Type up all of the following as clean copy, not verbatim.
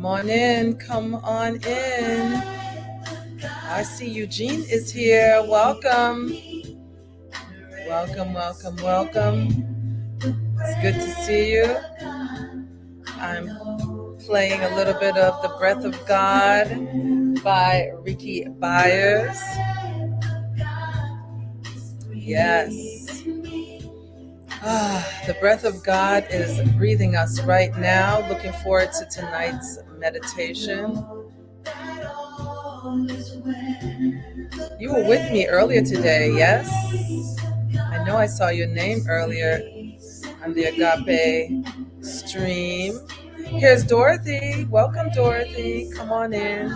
Come on in, come on in. I see Eugene is here. Welcome. Welcome, welcome, welcome. It's good to see you. I'm playing a little bit of The Breath of God by Ricky Byers. Yes. The breath of God is breathing us right now. Looking forward to tonight's meditation. You were with me earlier today, yes? I know I saw your name earlier on the Agape stream. Here's Dorothy. Welcome, Dorothy. Come on in.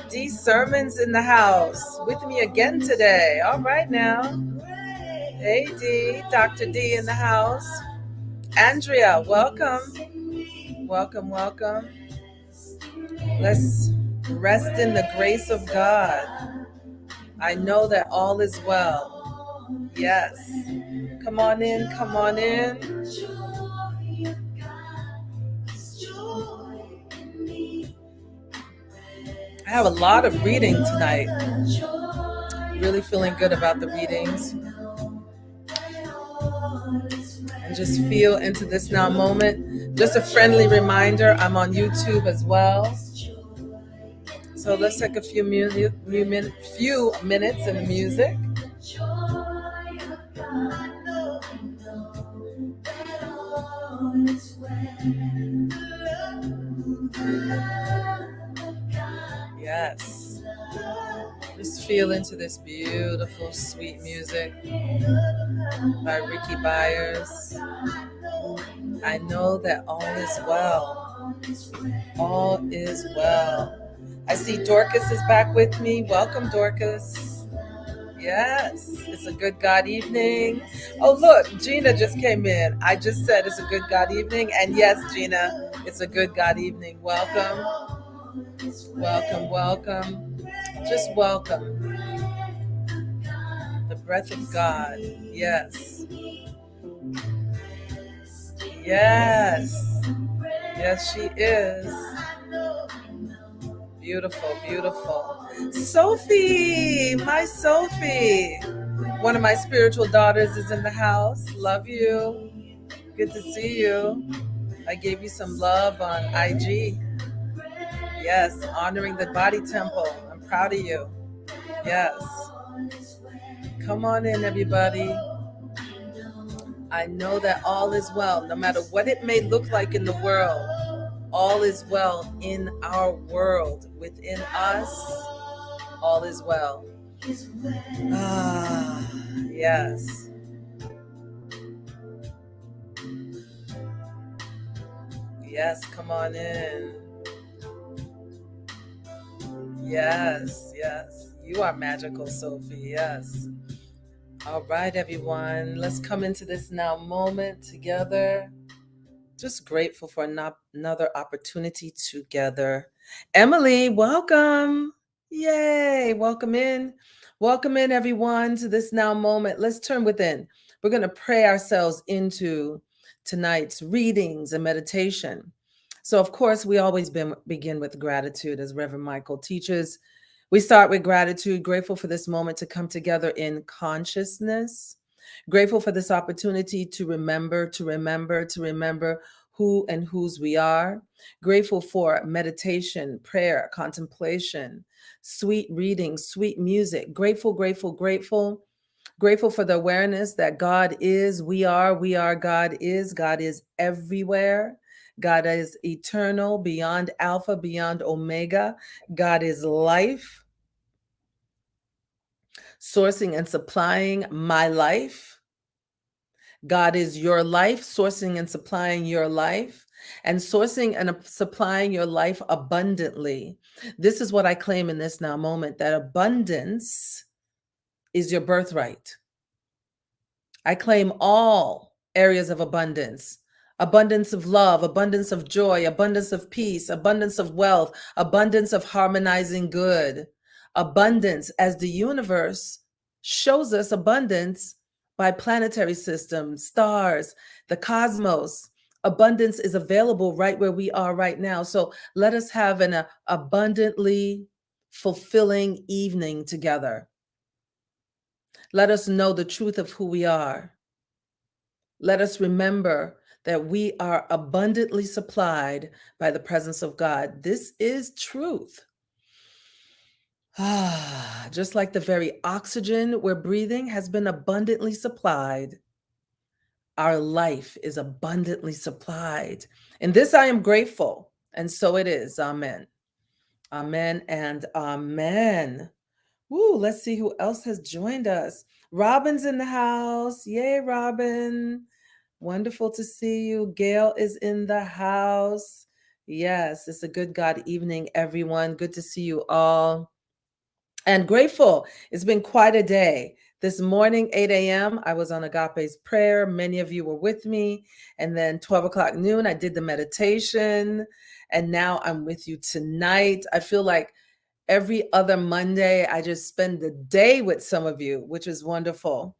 D Sermons in the house with me again today. All right now. Hey D, Dr. D in the house. Andrea, welcome. Welcome, welcome. Let's rest in the grace of God. I know that all is well. Yes. Come on in, come on in. I have a lot of reading tonight. Really feeling good about the readings. And just feel into this now moment. Just a friendly reminder, I'm on YouTube as well. So let's take a few minutes in the music. Yes. Just feel into this beautiful, sweet music by Ricky Byers. I know that all is well. All is well. I see Dorcas is back with me. Welcome, Dorcas. Yes, it's a good God evening. Oh, look, Gina just came in. I just said it's a good God evening. And yes, Gina, it's a good God evening. Welcome. Welcome, welcome. Just welcome. The breath of God. Yes. Yes. Yes, she is. Beautiful, beautiful. Sophie, my Sophie. One of my spiritual daughters is in the house. Love you. Good to see you. I gave you some love on IG. Yes, honoring the body temple. I'm proud of you. Yes. Come on in, everybody. I know that all is well, no matter what it may look like in the world. All is well in our world. Within us, all is well. Yes. Yes, come on in. Yes, yes. You are magical, Sophie. Yes. All right, everyone. Let's come into this now moment together. Just grateful for another opportunity together. Emily, welcome. Yay. Welcome in. Welcome in, everyone, to this now moment. Let's turn within. We're going to pray ourselves into tonight's readings and meditation. So, of course, we always begin with gratitude, as Reverend Michael teaches. We start with gratitude, grateful for this moment to come together in consciousness. Grateful for this opportunity to remember who and whose we are. Grateful for meditation, prayer, contemplation, sweet reading, sweet music. Grateful, grateful, grateful Grateful for the awareness that God is, we are, God is. God is everywhere. God is eternal, beyond Alpha, beyond Omega. God is life, sourcing and supplying my life. God is your life, sourcing and supplying your life, and sourcing and supplying your life abundantly. This is what I claim in this now moment, that abundance is your birthright. I claim all areas of abundance: abundance of love, abundance of joy, abundance of peace, abundance of wealth, abundance of harmonizing good, abundance as the universe shows us abundance by planetary systems, stars, the cosmos. Abundance is available right where we are right now. So let us have an abundantly fulfilling evening together. Let us know the truth of who we are. Let us remember that we are abundantly supplied by the presence of God. This is truth. Just like the very oxygen we're breathing has been abundantly supplied, our life is abundantly supplied. In this I am grateful, and so it is. Amen. Amen and amen. Woo, let's see who else has joined us. Robin's in the house. Yay, Robin. Wonderful to see you. Gail is in the house. Yes, it's a good God evening, everyone. Good to see you all. And grateful. It's been quite a day. This morning, 8 a.m., I was on Agape's prayer. Many of you were with me. And then 12 o'clock noon, I did the meditation. And now I'm with you tonight. I feel like every other Monday, I just spend the day with some of you, which is wonderful.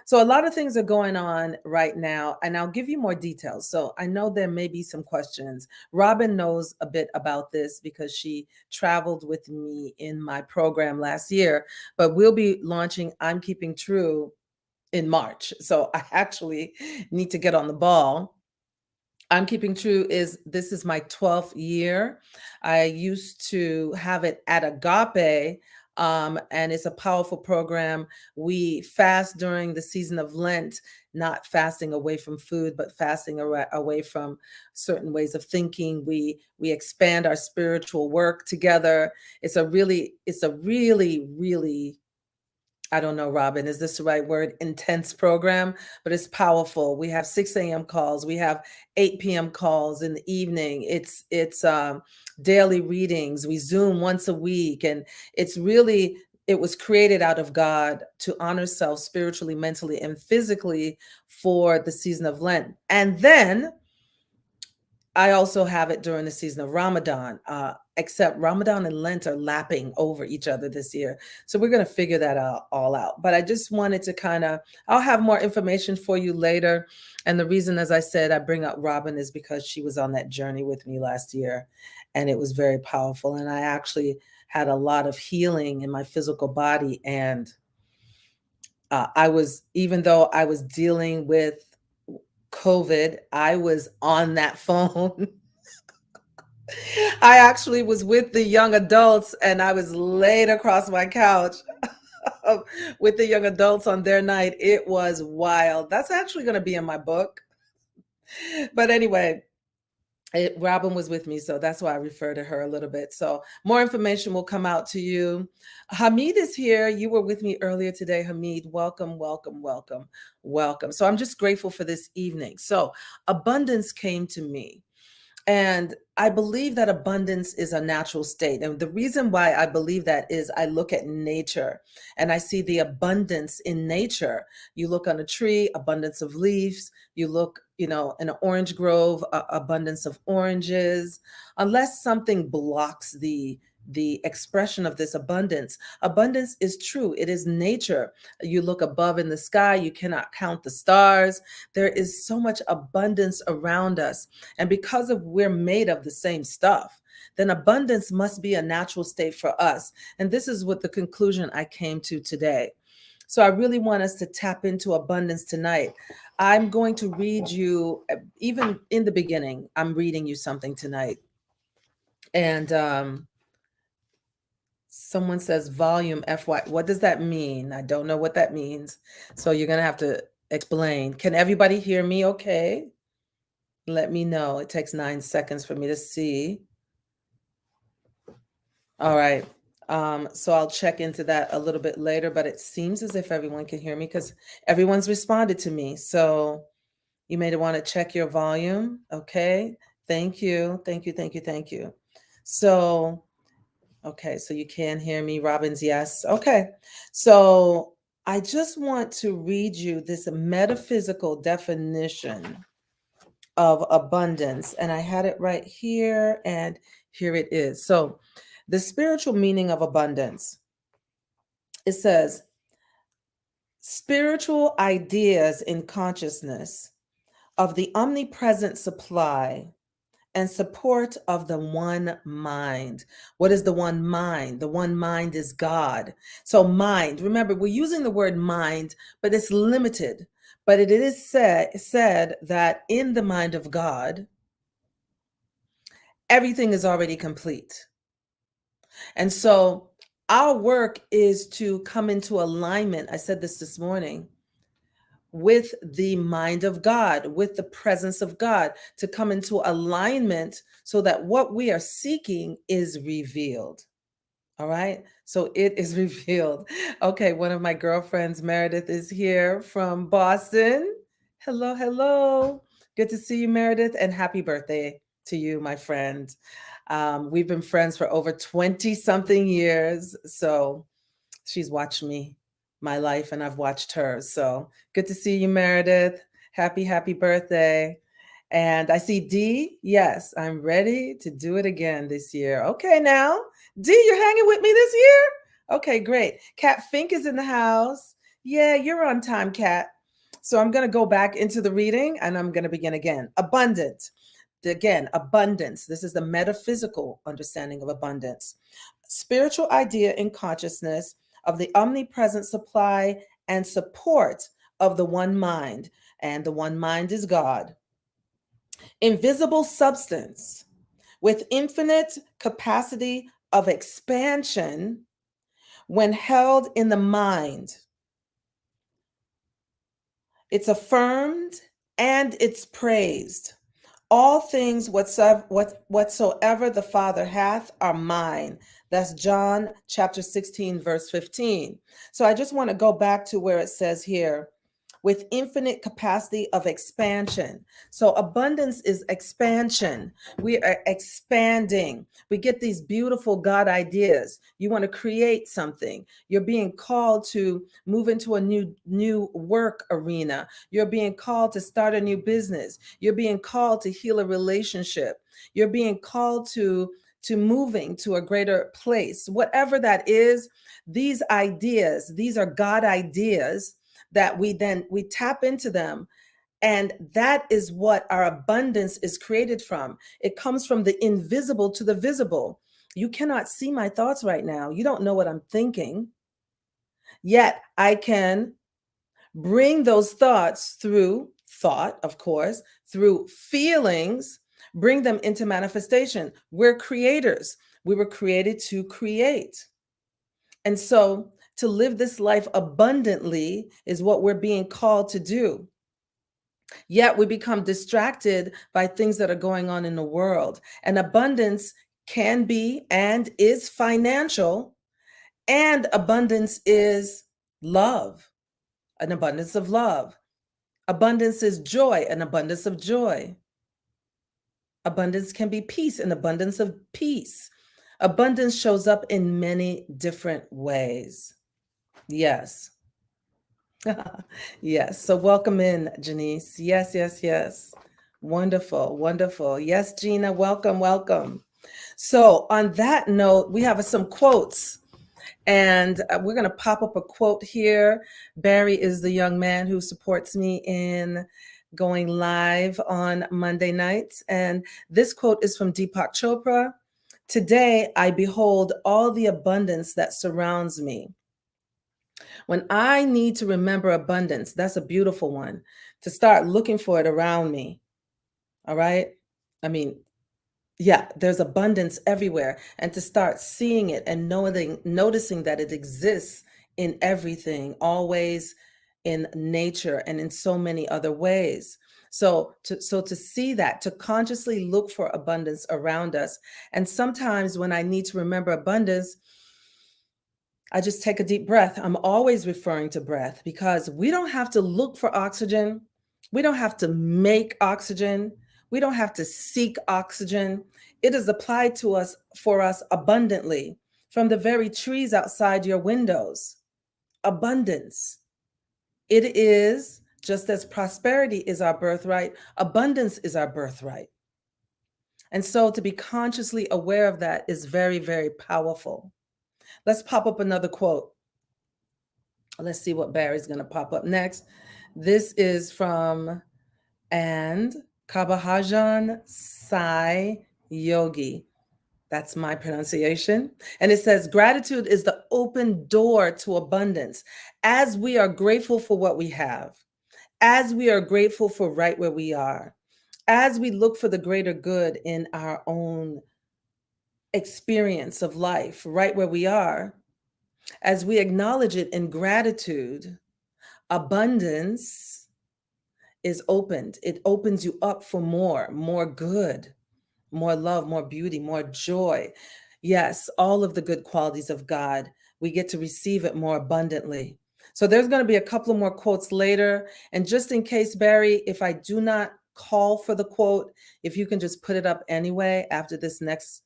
So a lot of things are going on right now, and I'll give you more details. So I know there may be some questions. Robin knows a bit about this because she traveled with me in my program last year, but we'll be launching I'm Keeping True in March. So I actually need to get on the ball. I'm Keeping True this is my 12th year. I used to have it at Agape, and it's a powerful program. We fast during the season of Lent, not fasting away from food, but fasting away from certain ways of thinking. We expand our spiritual work together. It's a really, I don't know, Robin, is this the right word? Intense program, but it's powerful. We have 6 a.m. calls. We have 8 p.m. calls in the evening. It's daily readings. We Zoom once a week. And it was created out of God to honor self spiritually, mentally, and physically for the season of Lent. And then I also have it during the season of Ramadan, except Ramadan and Lent are lapping over each other this year. So we're going to figure that all out. But I just wanted to I'll have more information for you later. And the reason, as I said, I bring up Robin is because she was on that journey with me last year, and it was very powerful. And I actually had a lot of healing in my physical body. And even though I was dealing with COVID, I was on that phone. I actually was with the young adults and I was laid across my couch with the young adults on their night. It was wild. That's actually going to be in my book. But anyway, Robin was with me, so that's why I refer to her a little bit. So more information will come out to you. Hamid is here. You were with me earlier today, Hamid. Welcome, welcome, welcome, welcome. So I'm just grateful for this evening. So abundance came to me. And I believe that abundance is a natural state. And the reason why I believe that is I look at nature and I see the abundance in nature. You look on a tree, abundance of leaves. You look, in an orange grove, abundance of oranges. Unless something blocks the expression of this abundance. Abundance is true. It is nature. You look above in the sky, you cannot count the stars. There is so much abundance around us. And because of we're made of the same stuff, then abundance must be a natural state for us. And this is what the conclusion I came to today. So I really want us to tap into abundance tonight. I'm going to read you, even in the beginning, I'm reading you something tonight. And Someone says volume FY. What does that mean? I don't know what that means. So you're going to have to explain. Can everybody hear me okay? Let me know. It takes 9 seconds for me to see. All right. So I'll check into that a little bit later, but it seems as if everyone can hear me because everyone's responded to me. So you may want to check your volume. Okay. Thank you. Thank you. Thank you. Thank you. So, okay. So you can hear me, Robbins. Yes. Okay. So I just want to read you this metaphysical definition of abundance. And I had it right here, and here it is. So the spiritual meaning of abundance, it says, spiritual ideas in consciousness of the omnipresent supply and support of the one mind. What is the one mind? The one mind is God. So mind, remember, we're using the word mind, but it's limited. But it is said that in the mind of God, everything is already complete. And so our work is to come into alignment. I said this morning, with the mind of God, with the presence of God, to come into alignment so that what we are seeking is revealed. All right. So it is revealed. Okay. One of my girlfriends, Meredith, is here from Boston. Hello. Hello. Good to see you, Meredith. And happy birthday to you, my friend. We've been friends for over 20 something years. So she's watched my life, and I've watched hers. So good to see you, Meredith. Happy birthday. And I see D. Yes, I'm ready to do it again this year. Okay, now, D, you're hanging with me this year? Okay, great. Kat Fink is in the house. Yeah, you're on time, Kat. So I'm going to go back into the reading and I'm going to begin again. Abundant. Again, abundance. This is the metaphysical understanding of abundance. Spiritual idea in consciousness of the omnipresent supply and support of the one mind. And the one mind is God. Invisible substance with infinite capacity of expansion when held in the mind. It's affirmed and it's praised. All things whatsoever the Father hath are mine. That's John chapter 16, verse 15. So I just want to go back to where it says here, with infinite capacity of expansion. So abundance is expansion. We are expanding. We get these beautiful God ideas. You want to create something. You're being called to move into a new work arena. You're being called to start a new business. You're being called to heal a relationship. You're being called to moving to a greater place. Whatever that is, these ideas, these are God ideas that we tap into them, and that is what our abundance is created from. It comes from the invisible to the visible. You cannot see my thoughts right now. You don't know what I'm thinking, yet I can bring those thoughts through thought, of course, through feelings, bring them into manifestation. We're creators. We were created to create. And so to live this life abundantly is what we're being called to do. Yet we become distracted by things that are going on in the world. And abundance can be and is financial, and abundance is love, an abundance of love. Abundance is joy, an abundance of joy. Abundance can be peace, an abundance of peace. Abundance shows up in many different ways. Yes. Yes. So welcome in, Janice. Yes, yes, yes. Wonderful, wonderful. Yes, Gina, welcome, welcome. So on that note, we have some quotes, and we're going to pop up a quote here. Barry is the young man who supports me in going live on Monday nights. And this quote is from Deepak Chopra. Today, I behold all the abundance that surrounds me. When I need to remember abundance, that's a beautiful one, to start looking for it around me. All right. I mean, Yeah, there's abundance everywhere. And to start seeing it and noticing that it exists in everything, always in nature and in so many other ways. So to see that, to consciously look for abundance around us. And sometimes when I need to remember abundance, I just take a deep breath. I'm always referring to breath because we don't have to look for oxygen. We don't have to make oxygen. We don't have to seek oxygen. It is applied to us for us abundantly from the very trees outside your windows. Abundance. It is just as prosperity is our birthright, abundance is our birthright. And so to be consciously aware of that is very, very powerful. Let's pop up another quote. Let's see what Barry's going to pop up next. This is from And Kabahajan Sai Yogi. That's my pronunciation. And it says, gratitude is the open door to abundance. As we are grateful for what we have, as we are grateful for right where we are, as we look for the greater good in our own experience of life, right where we are, as we acknowledge it in gratitude, abundance is opened. It opens you up for more good, more love, more beauty, more joy. Yes, all of the good qualities of God, we get to receive it more abundantly. So there's going to be a couple of more quotes later. And just in case, Barry, if I do not call for the quote, if you can just put it up anyway after this next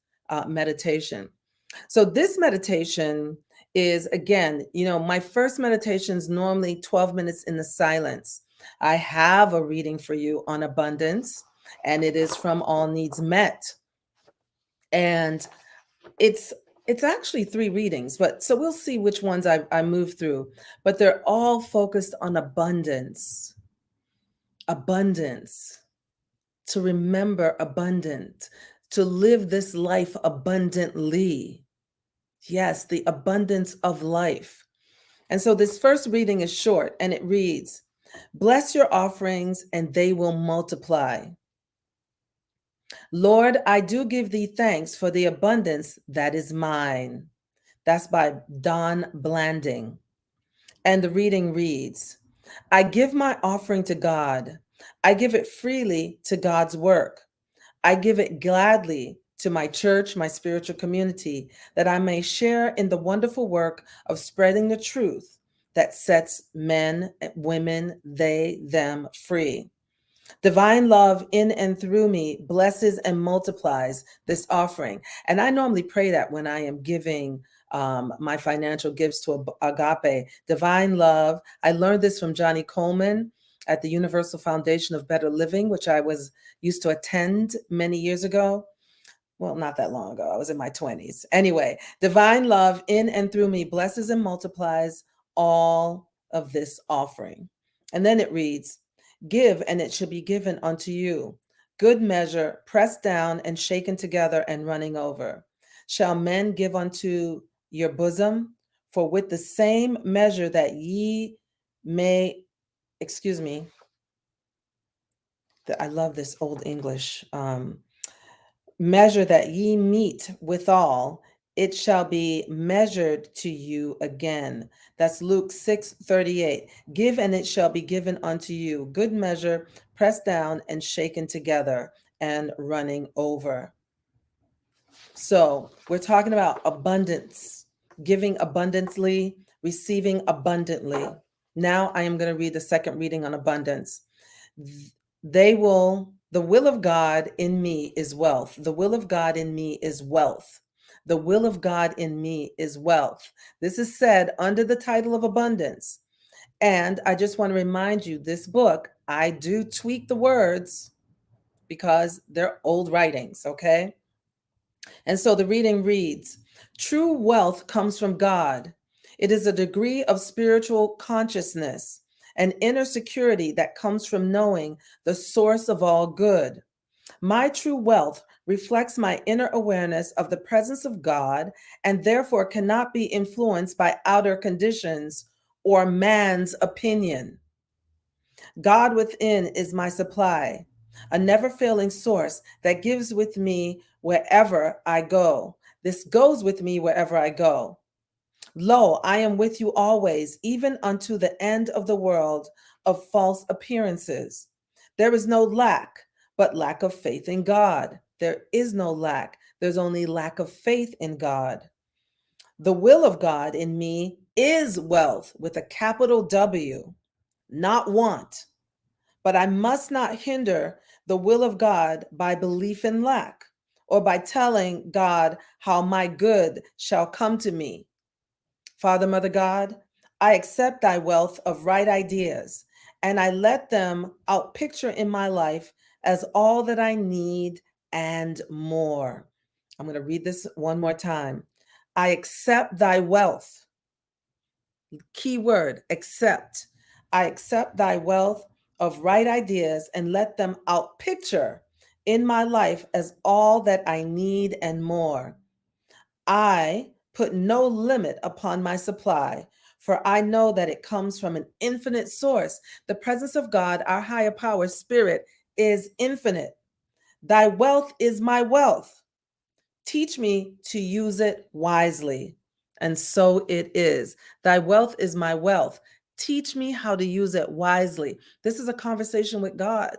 meditation. So this meditation is, again, my first meditation is normally 12 minutes in the silence. I have a reading for you on abundance, and it is from All Needs Met. And it's actually 3 readings, but so we'll see which ones I move through. But they're all focused on abundance. Abundance. To remember abundant, to live this life abundantly. Yes, the abundance of life. And so this first reading is short and it reads, bless your offerings and they will multiply. Lord, I do give thee thanks for the abundance that is mine. That's by Don Blanding. And the reading reads, I give my offering to God. I give it freely to God's work. I give it gladly to my church, my spiritual community, that I may share in the wonderful work of spreading the truth that sets men, women, they, them free. Divine love in and through me blesses and multiplies this offering. And I normally pray that when I am giving my financial gifts to Agape. Divine love. I learned this from Johnny Coleman at the Universal Foundation of Better Living, which I used to attend many years ago. Well, not that long ago. I was in my 20s. Anyway, divine love in and through me blesses and multiplies all of this offering. And then it reads, give and it shall be given unto you. Good measure, pressed down and shaken together and running over. Shall men give unto your bosom? For with the same measure that ye may, excuse me, I love this old English. Measure that ye meet withal, it shall be measured to you again. That's Luke 6:38. Give and it shall be given unto you. Good measure, pressed down and shaken together and running over. So we're talking about abundance, giving abundantly, receiving abundantly. Now I am going to read the second reading on abundance. The will of God in me is wealth. The will of God in me is wealth. The will of God in me is wealth. This is said under the title of abundance. And I just want to remind you, this book, I do tweak the words because they're old writings, okay? And so the reading reads, true wealth comes from God. It is a degree of spiritual consciousness, an inner security that comes from knowing the source of all good. My true wealth reflects my inner awareness of the presence of God and therefore cannot be influenced by outer conditions or man's opinion. God within is my supply. a never failing source that gives with me wherever I go. This goes with me wherever I go. Lo, I am with you always, even unto the end of the world of false appearances. There is no lack, but lack of faith in God. There is no lack. There's only lack of faith in God. The will of God in me is wealth with a capital W, not want. But I must not hinder the will of God by belief in lack or by telling God how my good shall come to me. Father, Mother God, I accept thy wealth of right ideas and I let them outpicture in my life as all that I need and more. I'm going to read this one more time. I accept thy wealth. Key word, accept. I accept thy wealth of right ideas and let them outpicture in my life as all that I need and more. I put no limit upon my supply, for I know that it comes from an infinite source. The presence of God, our higher power, spirit, is infinite. Thy wealth is my wealth. Teach me to use it wisely. And so it is. Thy wealth is my wealth. Teach me how to use it wisely. This is a conversation with God.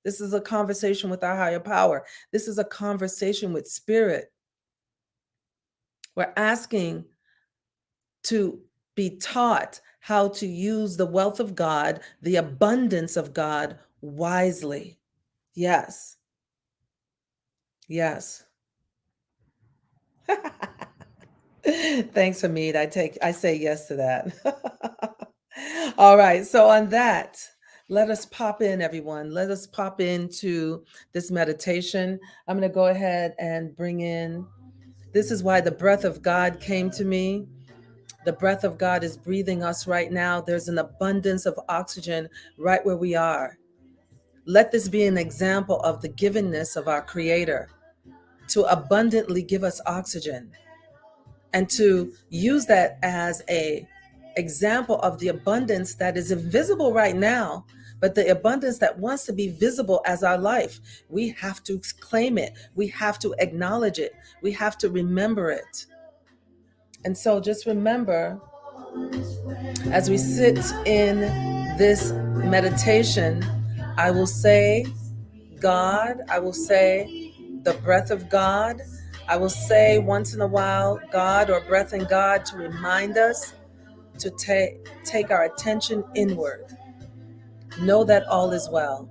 This is a conversation with our higher power. This is a conversation with spirit. We're asking to be taught how to use the wealth of God, the abundance of God wisely. Yes. Yes. Thanks, Hamid. I say yes to that. All right. So on that, let us pop in, everyone. Let us pop into this meditation. I'm going to go ahead and bring in. This is why the breath of God came to me. The breath of God is breathing us right now. There's an abundance of oxygen right where we are. Let this be an example of the givenness of our Creator to abundantly give us oxygen, and to use that as a example of the abundance that is invisible right now, but the abundance that wants to be visible as our life. We have to claim it. We have to acknowledge it. We have to remember it. And so just remember, as we sit in this meditation, I will say God, I will say the breath of God. I will say once in a while God or breath in God to remind us to take our attention inward. Know that all is well.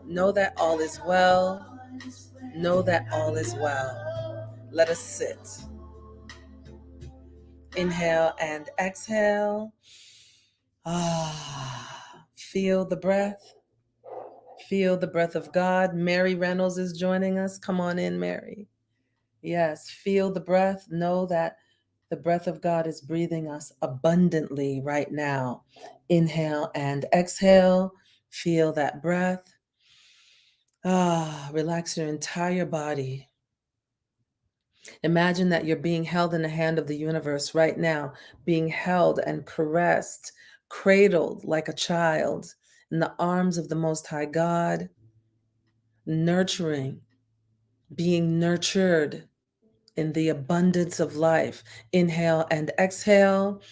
Know that all is well. Know that all is well. Let us sit. Inhale and exhale. Feel the breath. Feel the breath of God. Mary Reynolds is joining us. Come on in, Mary. Yes, feel the breath. Know that the breath of God is breathing us abundantly right now. Inhale and exhale. Feel that breath. Relax your entire body. Imagine that you're being held in the hand of the universe right now, being held and caressed, cradled like a child in the arms of the Most High God, nurturing, being nurtured in the abundance of life. Inhale and exhale.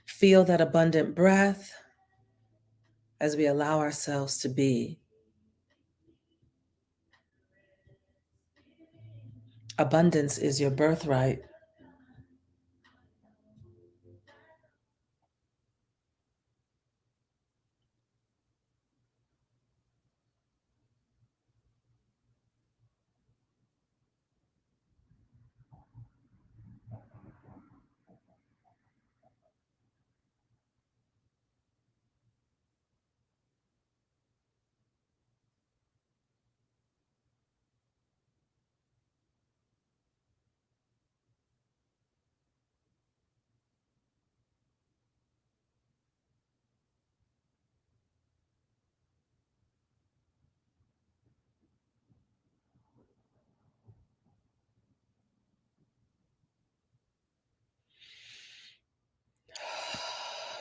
Feel that abundant breath as we allow ourselves to be. Abundance is your birthright.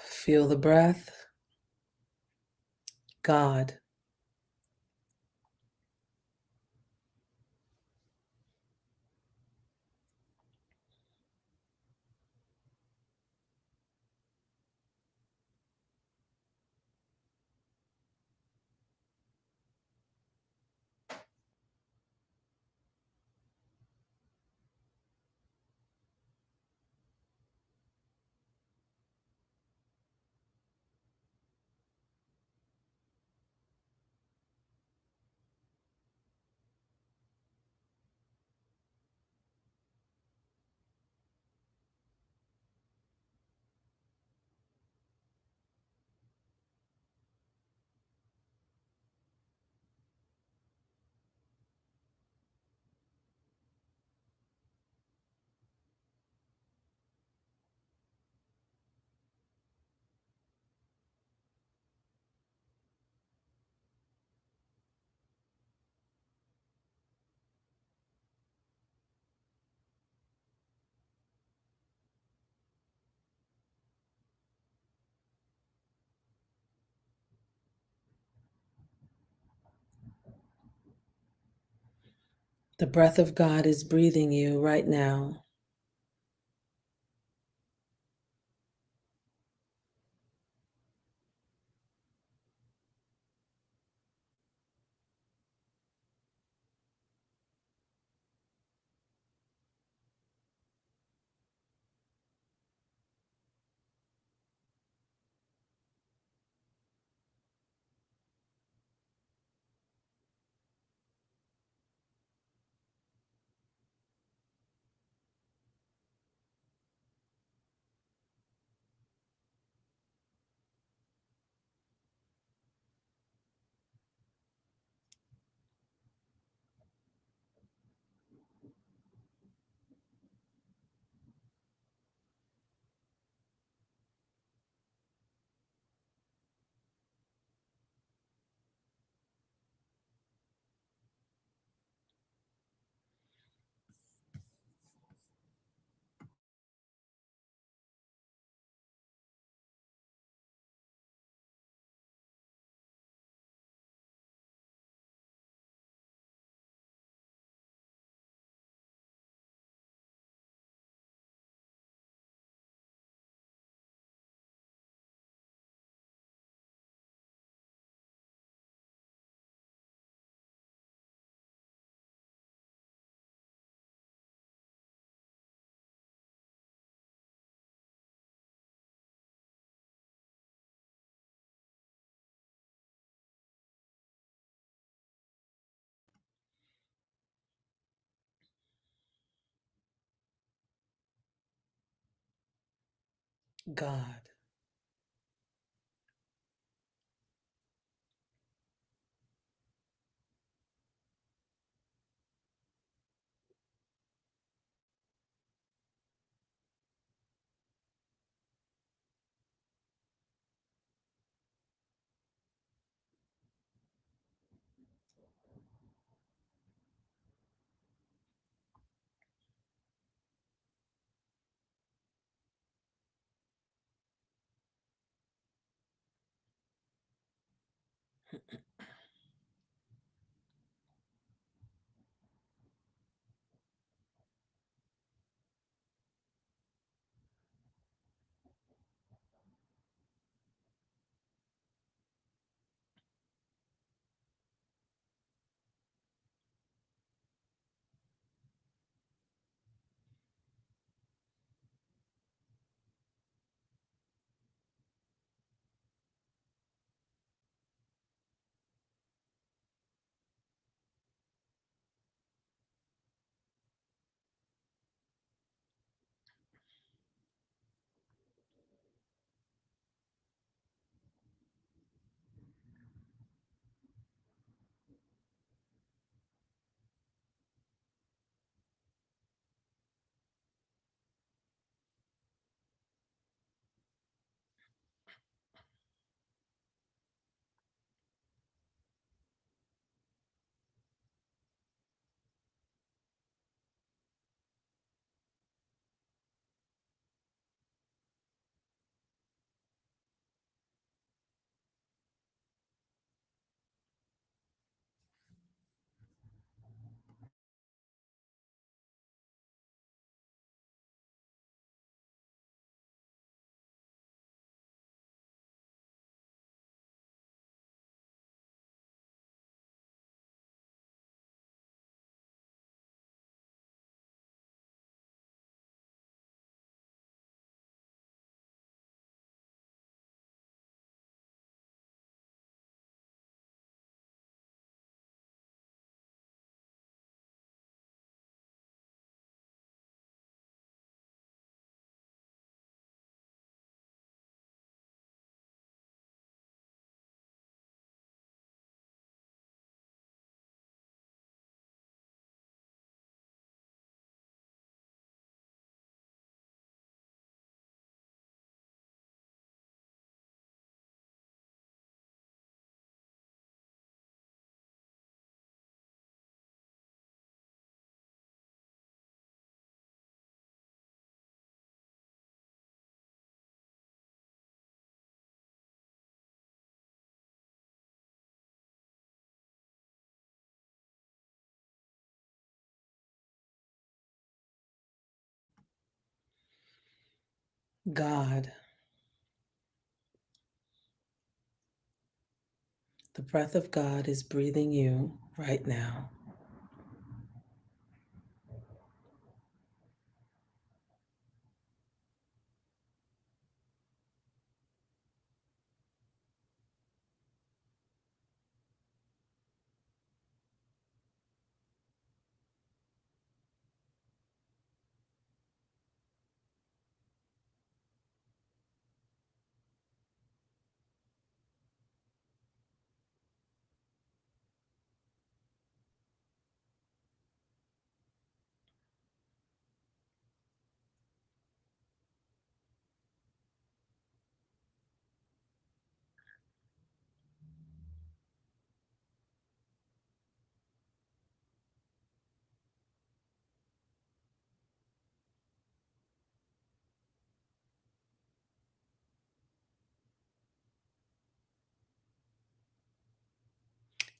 Feel the breath. God. The breath of God is breathing you right now. God. God, the breath of God is breathing you right now.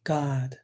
God,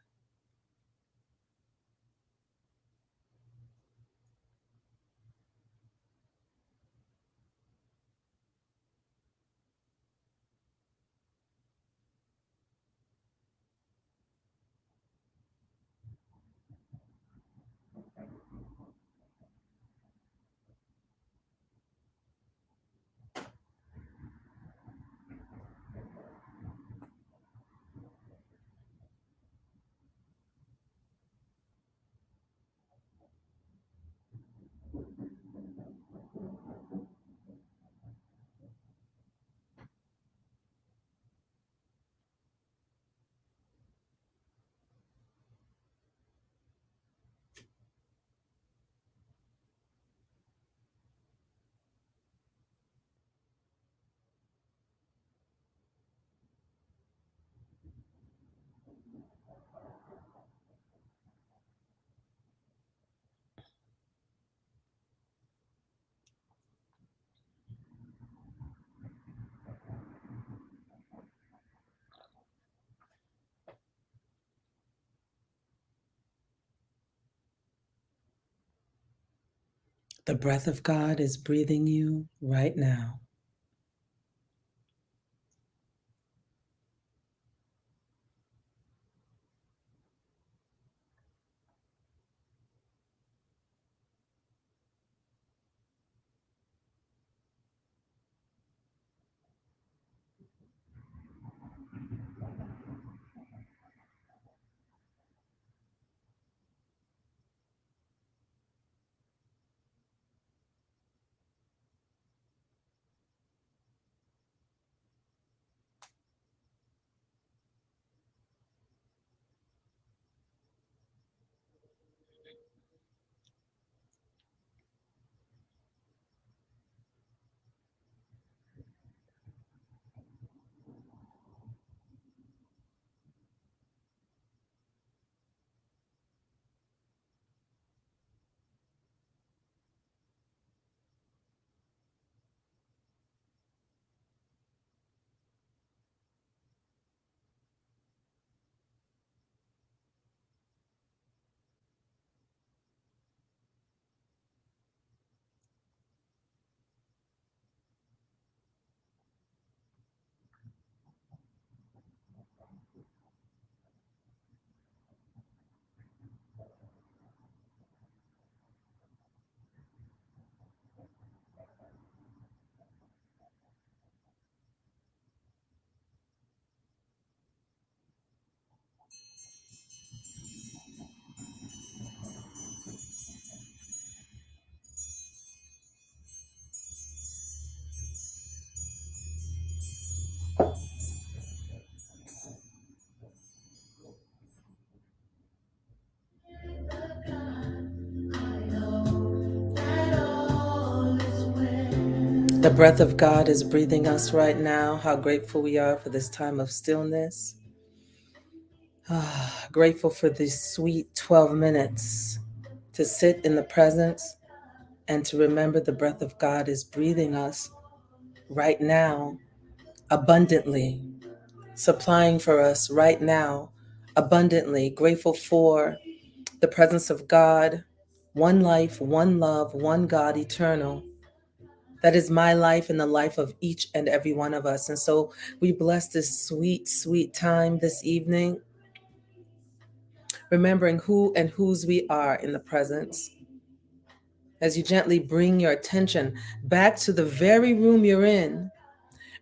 the breath of God is breathing you right now. The breath of God is breathing us right now. How grateful we are for this time of stillness. Grateful for these sweet 12 minutes to sit in the presence and to remember the breath of God is breathing us right now abundantly, supplying for us right now abundantly. Grateful for the presence of God, one life, one love, one God eternal, That is my life and the life of each and every one of us. And so we bless this sweet, sweet time this evening, remembering who and whose we are in the presence. As you gently bring your attention back to the very room you're in,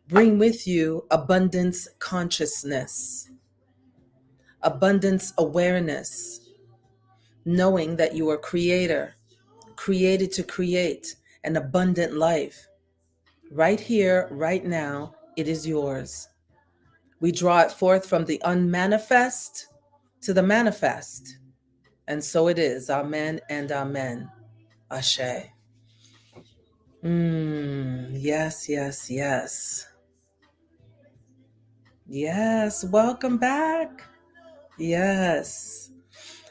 bring with you abundance consciousness, abundance awareness, knowing that you are creator, created to create an abundant life. Right here, right now, it is yours. We draw it forth from the unmanifest to the manifest. And so it is. Amen and amen. Ashe. Yes, yes, yes. Yes, welcome back. Yes.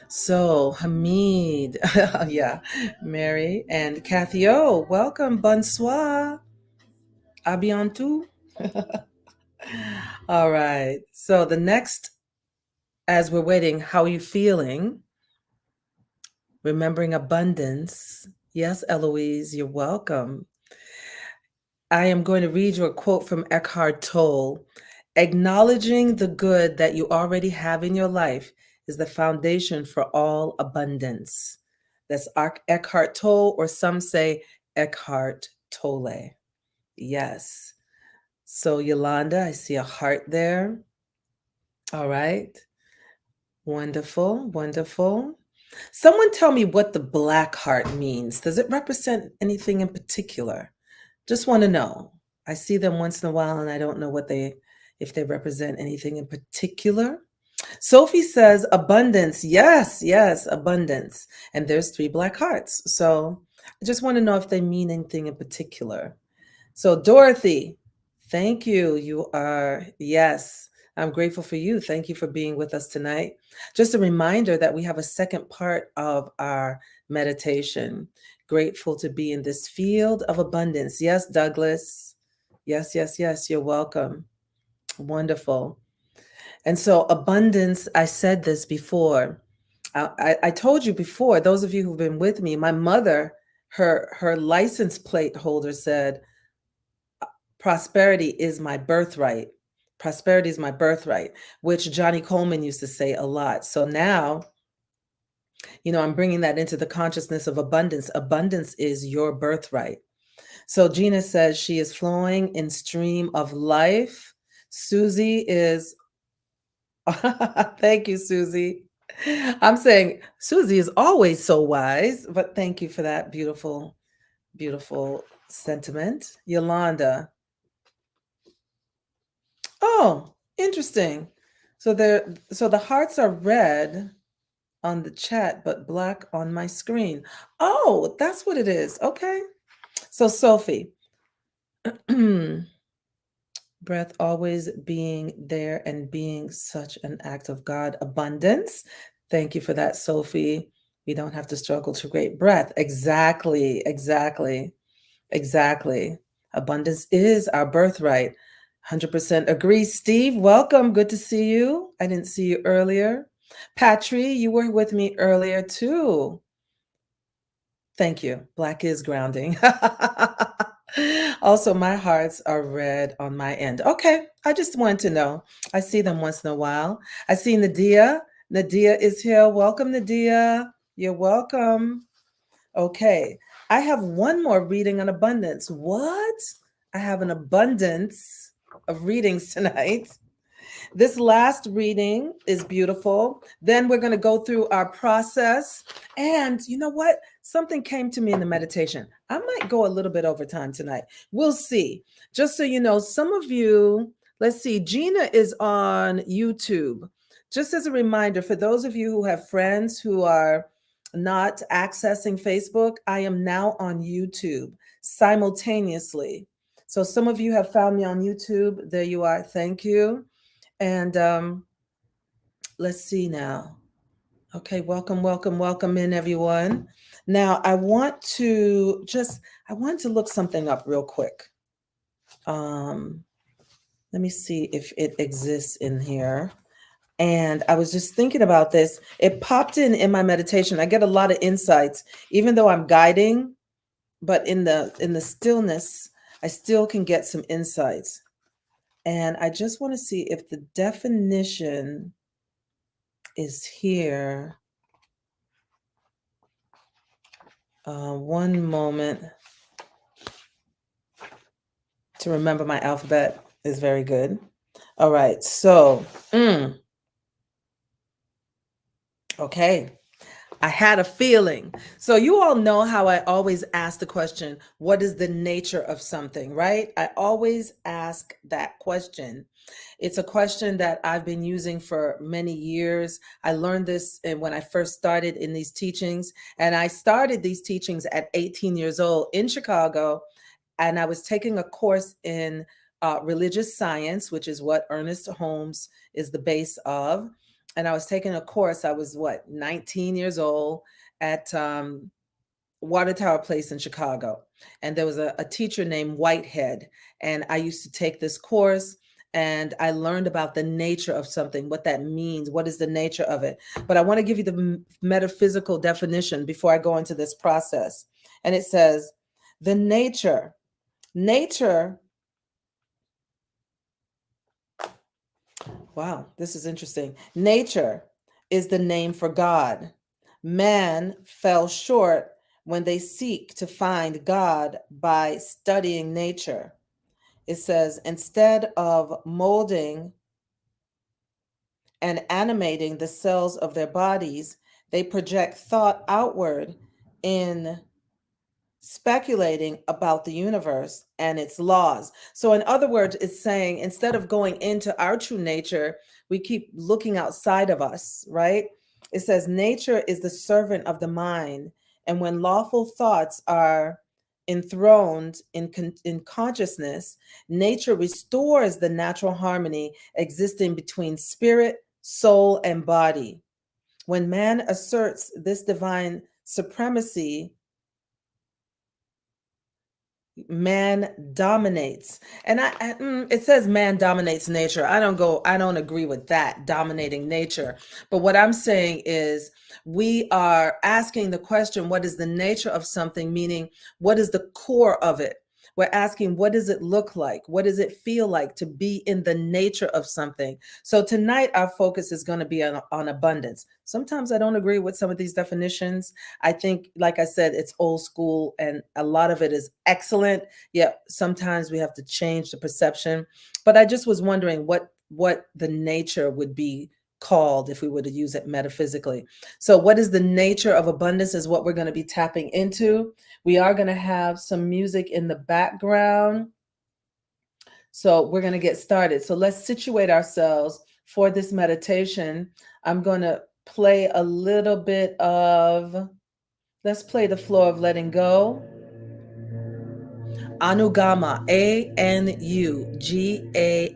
So, Hamid, yeah, Mary and Kathy O, welcome. Bonsoir. A bientôt. All right. So, the next, as we're waiting, how are you feeling? Remembering abundance. Yes, Eloise, you're welcome. I am going to read you a quote from Eckhart Tolle. Acknowledging the good that you already have in your life is the foundation for all abundance. That's Eckhart Tolle, or some say Eckhart Tolle. Yes. So, Yolanda, I see a heart there. All right. Wonderful, wonderful. Someone tell me what the black heart means. Does it represent anything in particular? Just want to know. I see them once in a while and I don't know if they represent anything in particular. Sophie says abundance. Yes, yes, abundance. And there's 3 black hearts. So I just want to know if they mean anything in particular. So Dorothy, thank you. You are, yes, I'm grateful for you. Thank you for being with us tonight. Just a reminder that we have a second part of our meditation. Grateful to be in this field of abundance. Yes, Douglas. Yes, yes, yes. You're welcome. Wonderful. And so, abundance, I said this before. I told you before, those of you who've been with me, my mother, her license plate holder said, prosperity is my birthright. Prosperity is my birthright, which Johnny Coleman used to say a lot. So now, I'm bringing that into the consciousness of abundance. Abundance is your birthright. So Gina says she is flowing in stream of life. Susie is, thank you, Susie. I'm saying Susie is always so wise, but thank you for that beautiful, beautiful sentiment. Yolanda. Oh, interesting. So the hearts are red on the chat, but black on my screen. Oh, that's what it is. Okay. So Sophie, breath always being there and being such an act of God. Abundance. Thank you for that, Sophie. We don't have to struggle to create breath. Exactly, exactly, exactly. Abundance is our birthright. 100% agree. Steve, welcome. Good to see you. I didn't see you earlier. Patry, you were with me earlier too. Thank you. Black is grounding. Also, my hearts are red on my end. Okay, I just wanted to know. I see them once in a while. I see Nadia. Nadia is here. Welcome, Nadia. You're welcome. Okay, I have one more reading on abundance. What? I have an abundance of readings tonight. This last reading is beautiful. Then we're going to go through our process. And you know what? Something came to me in the meditation. I might go a little bit over time tonight. We'll see. Just so you know, some of you, let's see, Gina is on YouTube. Just as a reminder, for those of you who have friends who are not accessing Facebook, I am now on YouTube simultaneously. So some of you have found me on YouTube. There you are. Thank you. And let's see now. Okay, welcome, welcome, welcome in everyone. Now I want to look something up real quick. Let me see if it exists in here. And I was just thinking about this. It popped in my meditation. I get a lot of insights, even though I'm guiding. but in the stillness, I still can get some insights. And I just want to see if the definition is here. One moment. To remember my alphabet is very good. All right, so okay. I had a feeling. So you all know how I always ask the question, what is the nature of something, right? I always ask that question. It's a question that I've been using for many years. I learned this when I first started in these teachings, and I started these teachings at 18 years old in Chicago, and I was taking a course in religious science, which is what Ernest Holmes is the base of. And I was taking a course, I was 19 years old at Water Tower Place in Chicago. And there was a teacher named Whitehead. And I used to take this course, and I learned about the nature of something, what that means, what is the nature of it. But I want to give you the metaphysical definition before I go into this process. And it says, the nature, wow, this is interesting. Nature is the name for God. Man fell short when they seek to find God by studying nature. It says, instead of molding and animating the cells of their bodies, they project thought outward in speculating about the universe and its laws. So, in other words, it's saying instead of going into our true nature, we keep looking outside of us, right? It says nature is the servant of the mind. And when lawful thoughts are enthroned in consciousness, nature restores the natural harmony existing between spirit, soul, and body. When man asserts this divine supremacy, man dominates. And it says man dominates nature. I don't agree with that, dominating nature. But what I'm saying is we are asking the question, what is the nature of something? Meaning, what is the core of it? We're asking, what does it look like? What does it feel like to be in the nature of something? So tonight, our focus is going to be on abundance. Sometimes I don't agree with some of these definitions. I think, like I said, it's old school and a lot of it is excellent. Yet sometimes we have to change the perception. But I just was wondering what the nature would be called if we were to use it metaphysically. So what is the nature of abundance is what we're going to be tapping into. We are going to have some music in the background. So we're going to get started. So let's situate ourselves for this meditation. I'm going to play a little bit of, let's play the flow of letting go. Anugama,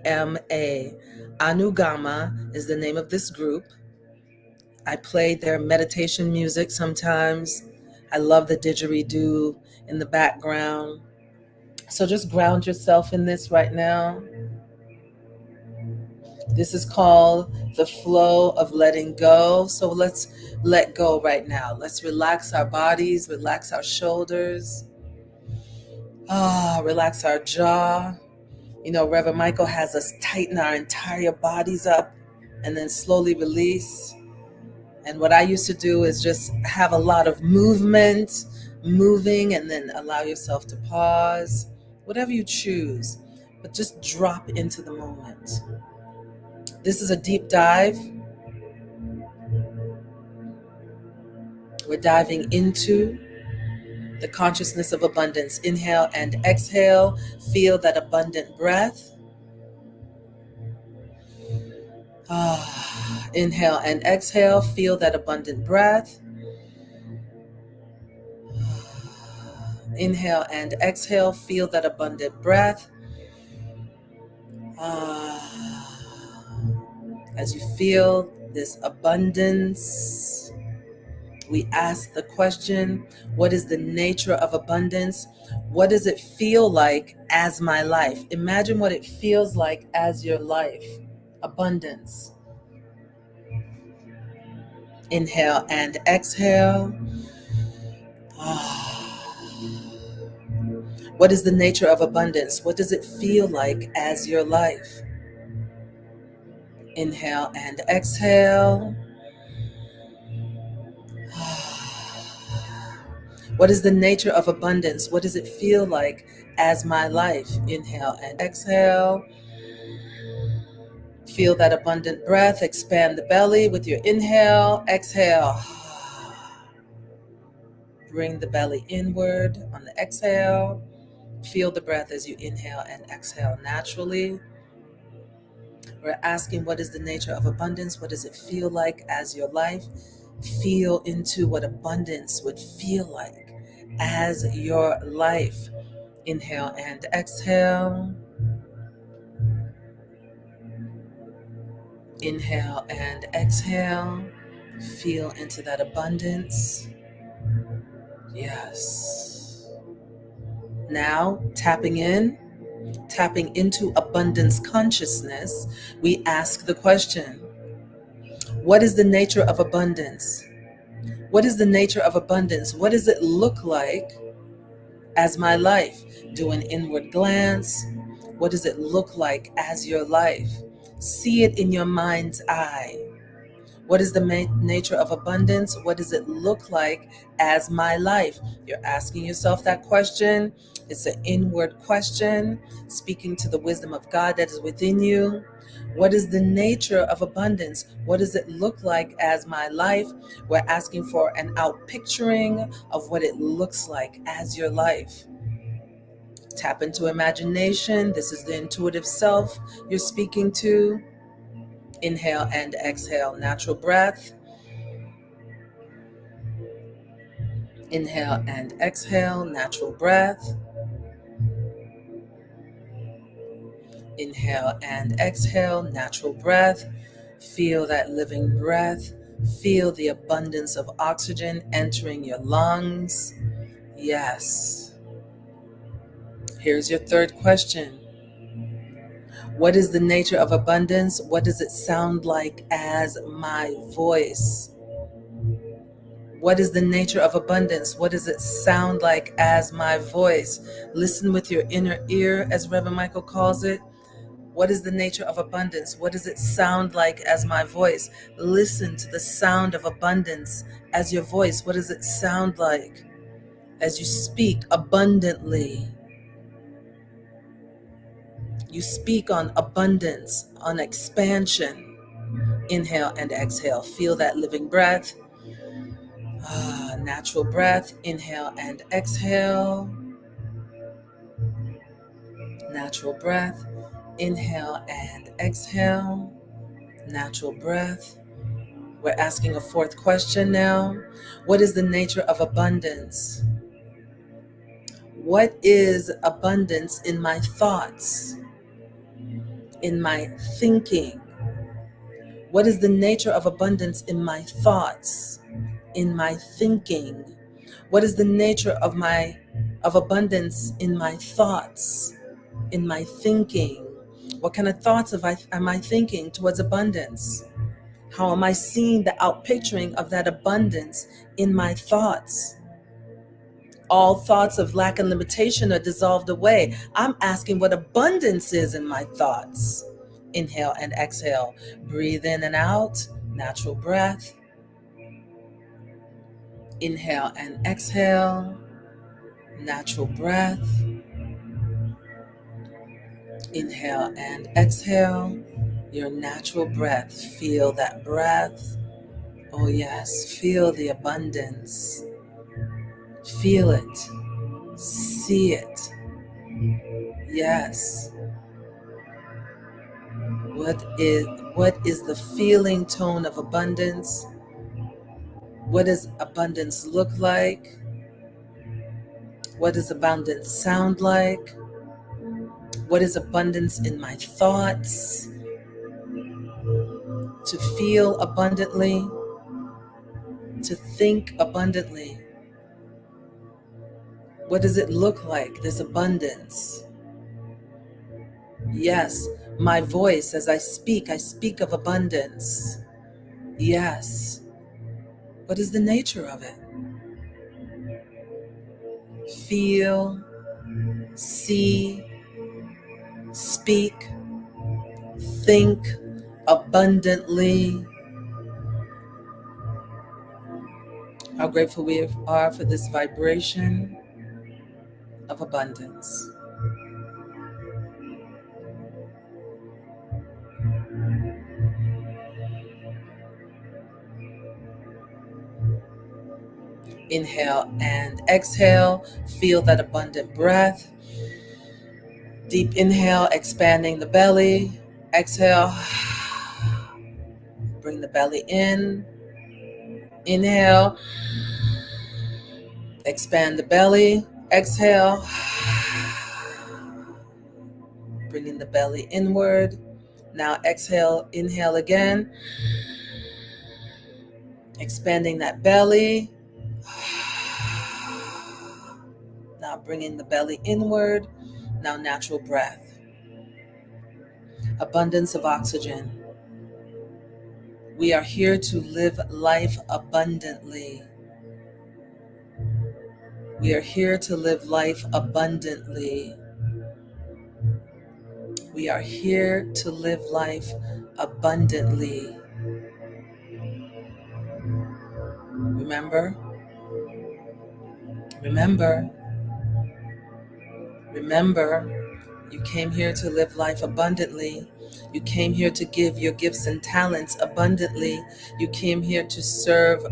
Anugama. Anugama is the name of this group. I play their meditation music sometimes. I love the didgeridoo in the background. So just ground yourself in this right now. This is called the flow of letting go. So let's let go right now. Let's relax our bodies, relax our shoulders, relax our jaw. You know, Reverend Michael has us tighten our entire bodies up and then slowly release. And what I used to do is just have a lot of movement, moving, and then allow yourself to pause, whatever you choose, but just drop into the moment. This is a deep dive. We're diving into the consciousness of abundance. Inhale and exhale. Feel that abundant breath. Inhale and exhale. Feel that abundant breath. Inhale and exhale. Feel that abundant breath. As you feel this abundance, we ask the question, what is the nature of abundance? What does it feel like as my life? Imagine what it feels like as your life. Abundance. Inhale and exhale. What is the nature of abundance? What does it feel like as your life? Inhale and exhale. What is the nature of abundance? What does it feel like as my life? Inhale and exhale. Feel that abundant breath. Expand the belly with your inhale. Exhale. Bring the belly inward on the exhale. Feel the breath as you inhale and exhale naturally. We're asking, what is the nature of abundance? What does it feel like as your life? Feel into what abundance would feel like as your life. Inhale and exhale. Inhale and exhale. Feel into that abundance. Yes. Now, tapping into abundance consciousness, we ask the question, what is the nature of abundance? What is the nature of abundance? What does it look like as my life? Do an inward glance. What does it look like as your life? See it in your mind's eye. What is the nature of abundance? What does it look like as my life? You're asking yourself that question. It's an inward question, speaking to the wisdom of God that is within you. What is the nature of abundance? What does it look like as my life? We're asking for an outpicturing of what it looks like as your life. Tap into imagination. This is the intuitive self you're speaking to. Inhale and exhale, natural breath. Inhale and exhale, natural breath. Inhale and exhale, natural breath. Feel that living breath. Feel the abundance of oxygen entering your lungs. Yes. Here's your third question. What is the nature of abundance? What does it sound like as my voice? What is the nature of abundance? What does it sound like as my voice? Listen with your inner ear, as Reverend Michael calls it. What is the nature of abundance? What does it sound like as my voice? Listen to the sound of abundance as your voice. What does it sound like as you speak abundantly? You speak on abundance, on expansion. Inhale and exhale. Feel that living breath. Natural breath. Inhale and exhale. Natural breath. Inhale and exhale. Natural breath. We're asking a fourth question now. What is the nature of abundance? What is abundance in my thoughts, in my thinking? What is the nature of abundance in my thoughts, in my thinking? What is the nature of abundance in my thoughts, in my thinking? What kind of thoughts am I thinking towards abundance? How am I seeing the outpicturing of that abundance in my thoughts? All thoughts of lack and limitation are dissolved away. I'm asking what abundance is in my thoughts. Inhale and exhale. Breathe in and out. Natural breath. Inhale and exhale. Natural breath. Inhale and exhale. Your natural breath. Feel that breath. Oh, yes. Feel the abundance. Feel it. See it. Yes. What is the feeling tone of abundance? What does abundance look like? What does abundance sound like? What is abundance in my thoughts? To feel abundantly, to think abundantly. What does it look like, this abundance? Yes, my voice, as I speak of abundance. Yes. What is the nature of it? Feel, see, speak, think abundantly. How grateful we are for this vibration of abundance. Inhale and exhale. Feel that abundant breath. Deep inhale, expanding the belly. Exhale, bring the belly in. Inhale, expand the belly. Exhale, bringing the belly inward. Now exhale, inhale again, expanding that belly. Now bringing the belly inward. Now natural breath. Abundance of oxygen. We are here to live life abundantly. We are here to live life abundantly. We are here to live life abundantly. Remember, remember, remember, you came here to live life abundantly. You came here to give your gifts and talents abundantly. You came here to serve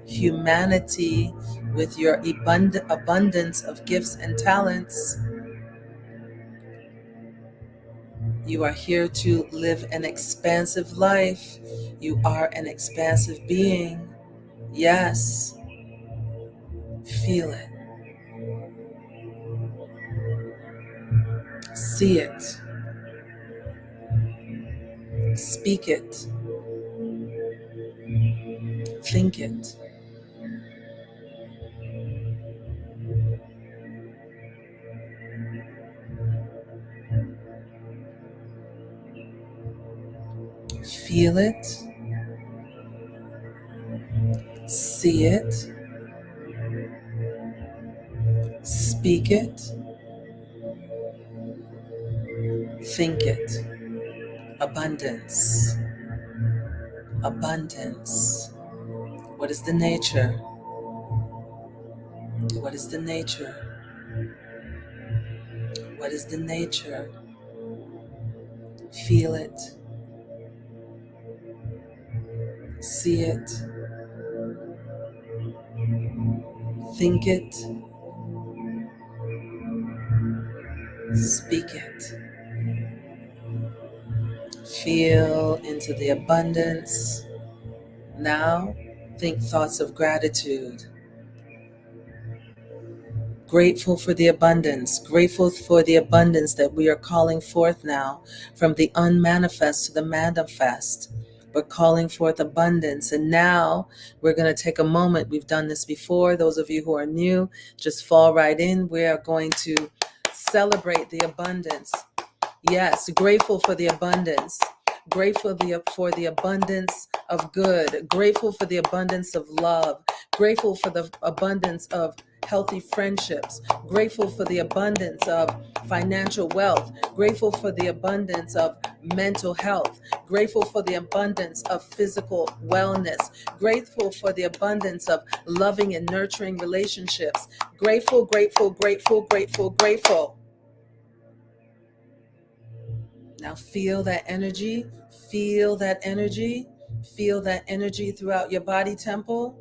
humanity with your abundance of gifts and talents. You are here to live an expansive life. You are an expansive being. Yes, feel it, see it, speak it, think it. Feel it, see it, speak it, think it. Abundance, abundance. What is the nature? What is the nature? What is the nature? Feel it, see it, think it, speak it. Feel into the abundance. Now, think thoughts of gratitude. Grateful for the abundance, grateful for the abundance that we are calling forth now from the unmanifest to the manifest. We're calling forth abundance. And now we're going to take a moment. We've done this before. Those of you who are new, just fall right in. We are going to celebrate the abundance. Yes, grateful for the abundance. Grateful for the abundance of good. Grateful for the abundance of love. Grateful for the abundance of healthy friendships. Grateful for the abundance of financial wealth. Grateful for the abundance of mental health. Grateful for the abundance of physical wellness. Grateful for the abundance of loving and nurturing relationships. Grateful, grateful, grateful, grateful, grateful. Now feel that energy, feel that energy, feel that energy throughout your body temple.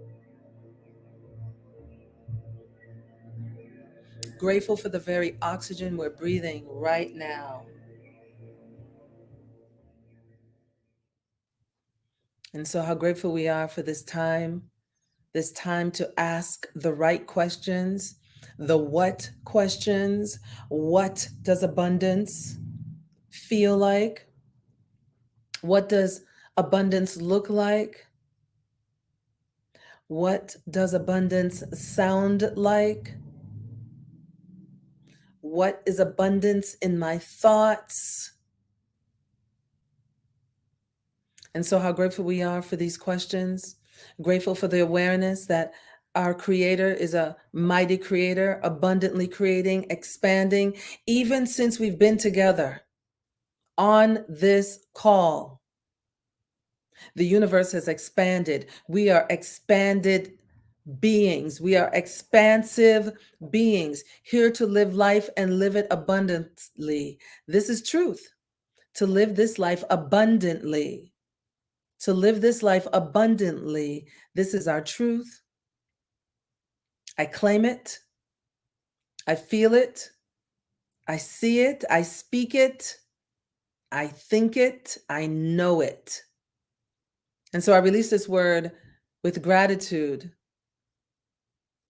Grateful for the very oxygen we're breathing right now. And so how grateful we are for this time to ask the right questions, the what questions. What does abundance feel like? What does abundance look like? What does abundance sound like? What is abundance in my thoughts? And so, how grateful we are for these questions. Grateful for the awareness that Our creator is a mighty creator, abundantly creating, expanding, even since we've been together on this call. The universe has expanded. We are expanded beings. We are expansive beings here to live life and live it abundantly. This is truth. To live this life abundantly. To live this life abundantly. This is our truth. I claim it. I feel it. I see it. I speak it. I think it. I know it. And so I release this word with gratitude.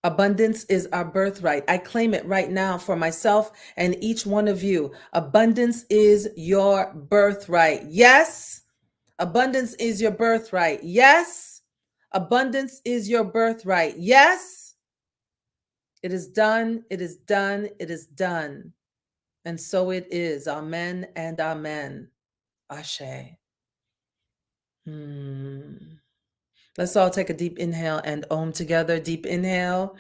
Abundance is our birthright. I claim it right now for myself and each one of you. Abundance is your birthright. Yes. Abundance is your birthright. Yes. Abundance is your birthright. Yes. It is done. It is done. It is done. And so it is. Amen and amen. Ashe. Let's all take a deep inhale and Om together. Deep inhale.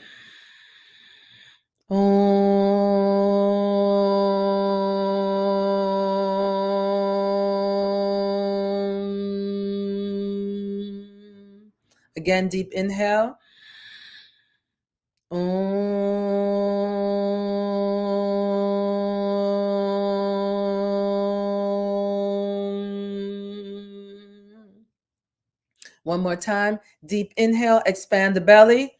Om. Again, deep inhale. Om. One more time. Deep inhale, expand the belly.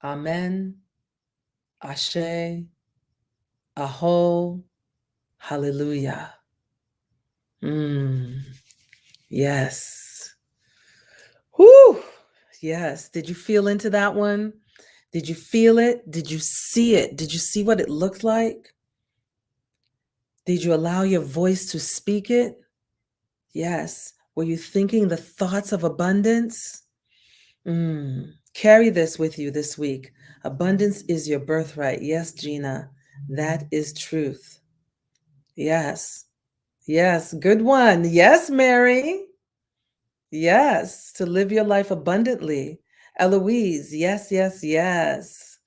Amen. Ashe. Aho. Hallelujah. Yes. Whew. Yes. Did you feel into that one? Did you feel it? Did you see it? Did you see what it looked like? Did you allow your voice to speak it? Yes. Were you thinking the thoughts of abundance? Carry this with you this week. Abundance is your birthright. Yes, Gina, that is truth. Yes. Yes. Good one. Yes, Mary. Yes. To live your life abundantly. Eloise. Yes, yes, yes.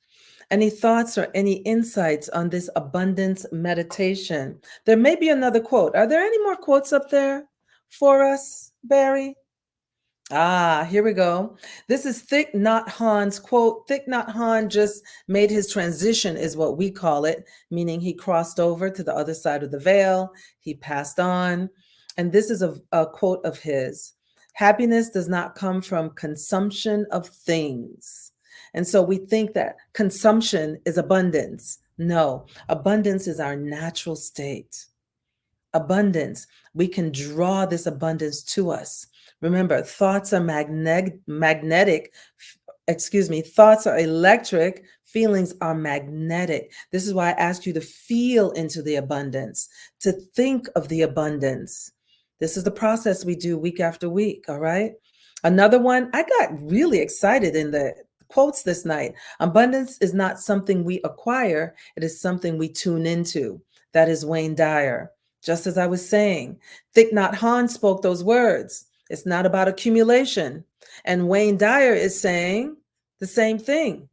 Any thoughts or any insights on this abundance meditation? There may be another quote. Are there any more quotes up there for us, Barry? Here we go. This is Thich Nhat Hanh's quote. Thich Nhat Hanh just made his transition, is what we call it, meaning he crossed over to the other side of the veil. He passed on. And this is a quote of his. Happiness does not come from consumption of things. And so we think that consumption is abundance. No, abundance is our natural state. Abundance, we can draw this abundance to us. Remember, thoughts are magnetic. Thoughts are electric, feelings are magnetic. This is why I ask you to feel into the abundance, to think of the abundance. This is the process we do week after week, all right? Another one, I got really excited in the quotes this night. Abundance is not something we acquire, it is something we tune into. That is Wayne Dyer. Just as I was saying, Thich Nhat Hanh spoke those words. It's not about accumulation. And Wayne Dyer is saying the same thing.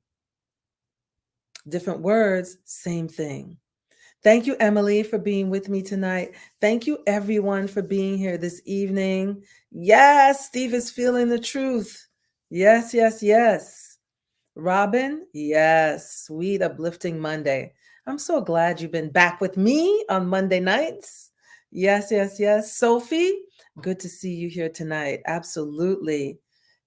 Different words, same thing. Thank you, Emily, for being with me tonight. Thank you, everyone, for being here this evening. Yes, Steve is feeling the truth. Yes, yes, yes. Robin, yes, sweet uplifting Monday. I'm so glad you've been back with me on Monday nights. Yes, yes, yes. Sophie, good to see you here tonight. Absolutely.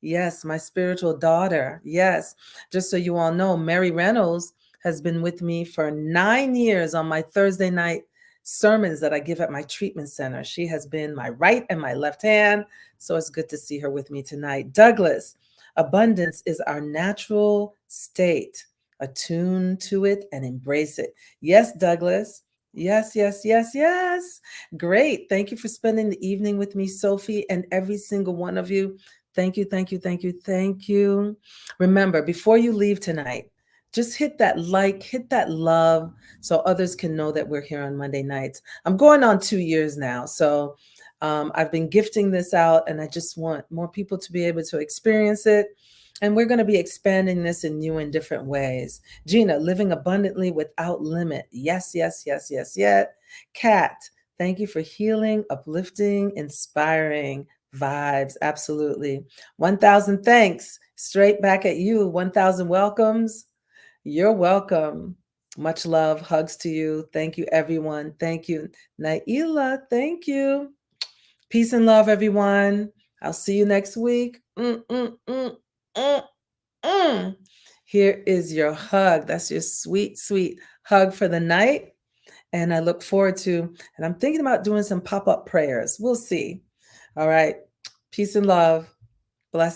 Yes, my spiritual daughter. Yes. Just so you all know, Mary Reynolds has been with me for 9 years on my Thursday night sermons that I give at my treatment center. She has been my right and my left hand. So it's good to see her with me tonight. Douglas, abundance is our natural state. Attune to it and embrace it. Yes, Douglas. Yes, yes, yes, yes. Great. Thank you for spending the evening with me, Sophie, and every single one of you. Thank you, thank you, thank you, thank you. Remember, before you leave tonight, just hit that like, hit that love so others can know that we're here on Monday nights. I'm going on 2 years now. So I've been gifting this out, and I just want more people to be able to experience it. And we're going to be expanding this in new and different ways. Gina, living abundantly without limit. Yes, yes, yes, yes, yes. Kat, thank you for healing, uplifting, inspiring vibes. Absolutely. 1,000 thanks. Straight back at you. 1,000 welcomes. You're welcome. Much love. Hugs to you. Thank you, everyone. Thank you. Naila, thank you. Peace and love, everyone. I'll see you next week. Mm. Here is your hug. That's your sweet, sweet hug for the night. And I look forward to, and I'm thinking about doing some pop up prayers. We'll see. All right. Peace and love.